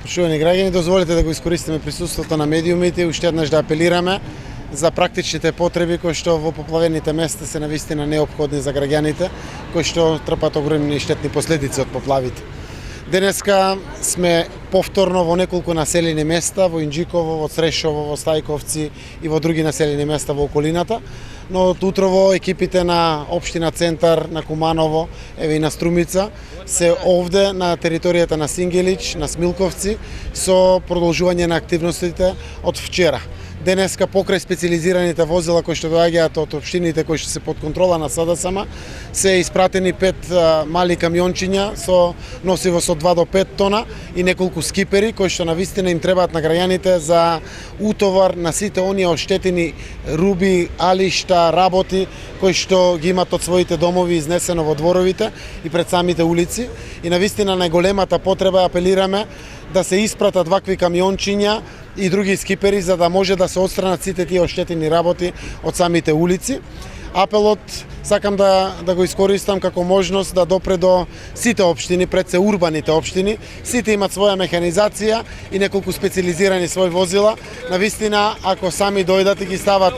Почитувани граѓани, дозволете да го искористиме присуството на медиумите и уште еднаш да апелираме за практичните потреби кои што во поплавените места се навистина неопходни за граѓаните, кои што трпат огромни штетни последици од поплавите. Денеска сме повторно во неколку населени места, во Инџиково, во Црешово, во Стајковци и во други населени места во околината, но од утрово екипите на Општина Центар, на Куманово, еве и на Струмица, се овде на територијата на Сингелич, на Смилковци, со продолжување на активностите од вчера. Денеска покрај специализираните возила кои што доаѓаат од општините кои што се под контрола на СДСМ, се испратени 5 мали камиончиња со носиво со 2 до 5 тона и неколку скипери кои што навистина им требаат на граѓаните за утовар на сите оние оштетени руби, алишта, работи кои што ги имат од своите домови изнесено во дворовите и пред самите улици. И навистина најголемата потреба апелираме да се испратат вакви камиончиња и други скипери за да може да се отстранат сите тие оштетени работи од самите улици. Апелот сакам да го искористам како можност да допре до сите општини, пред се урбаните општини. Сите имат своја механизација и неколку специализирани свој возила. Навистина, ако сами дојдат и ги стават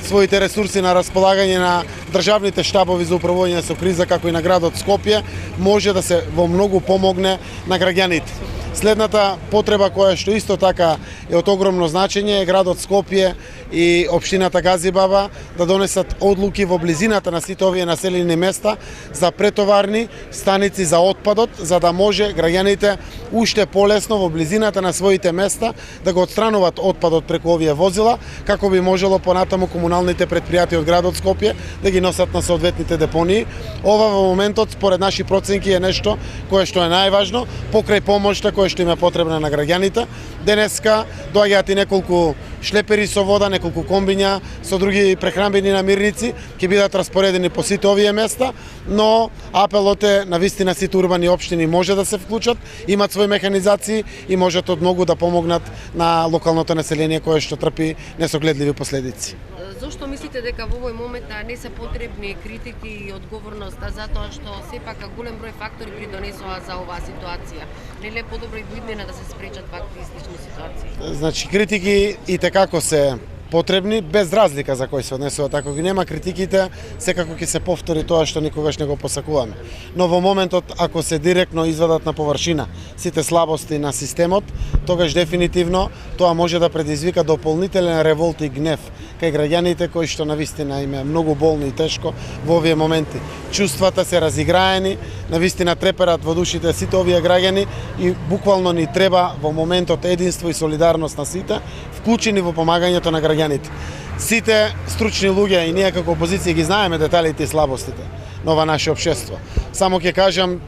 своите ресурси на располагање на државните штабови за управување со криза, како и на градот Скопје, може да се во многу помогне на граѓаните. Следната потреба која што исто така е од огромно значење е градот Скопје и општината Газибаба да донесат одлуки во близината на сите овие населени места за претоварни станици за отпадот, за да може граѓаните уште полесно во близината на своите места да го отстрануваат отпадот преку овие возила, како би можело понатаму комуналните претпријатија од градот Скопје да ги носат на соодветните депонии. Ова во моментот според наши проценки е нешто кое што е најважно покрај помошта која што им е потребна на граѓаните. Денеска доаѓаат и неколку шлепери со вода, неколку комбиња со други прехранбени намирници ќе бидат распоредени по сите овие места, но апелот е навистина сите урбани општини може да се вклучат, имат своји механизации и можат од многу да помогнат на локалното население кое што трпи несогледливи последици. Зошто мислите дека во овој момент не се потребни критики и одговорност, затоа што сепак голем број фактори придонесоа за оваа ситуација? Нели е подобро и во иднина да се спречат вакви и слични ситуации? Значи критики и tekako се потребни, без разлика за кој се однесува. Ако ги нема критиките, секако ќе се повтори тоа што никогаш не го посакуваме. Но во моментот, ако се директно извадат на површина сите слабости на системот, тогаш дефинитивно тоа може да предизвика дополнителен револт и гнев кај граѓаните кои што навистина им е многу болно и тешко во овие моменти. Чувствата се разиграени, навистина треперат во душите сите овие граѓани и буквално ни треба во моментот единство и солидарност на сите, вклучени во помагањето на граѓаните. Сите стручни луѓе и ние како опозиција ги знаеме деталите и слабостите на ова наше општество. Само ќе кажам,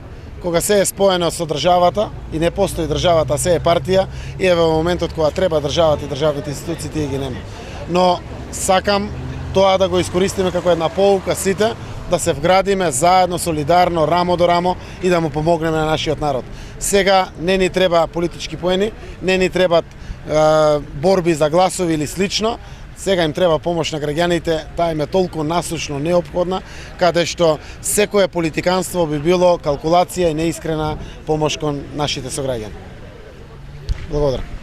кога се е споено со државата и не постои државата, се е партија и е во моментот кога треба државата и државните институции тие ги нема. Но сакам тоа да го искористиме како една поука сите, да се вградиме заедно, солидарно, рамо до рамо и да му помогнеме на нашиот народ. Сега не ни треба политички поени, не ни требат борби за гласови или слично. Сега им треба помош на граѓаните, таа им е толку насушно неопходна, каде што секое политиканство би било калкулација и неискрена помош кон нашите сограѓани. Благодарам.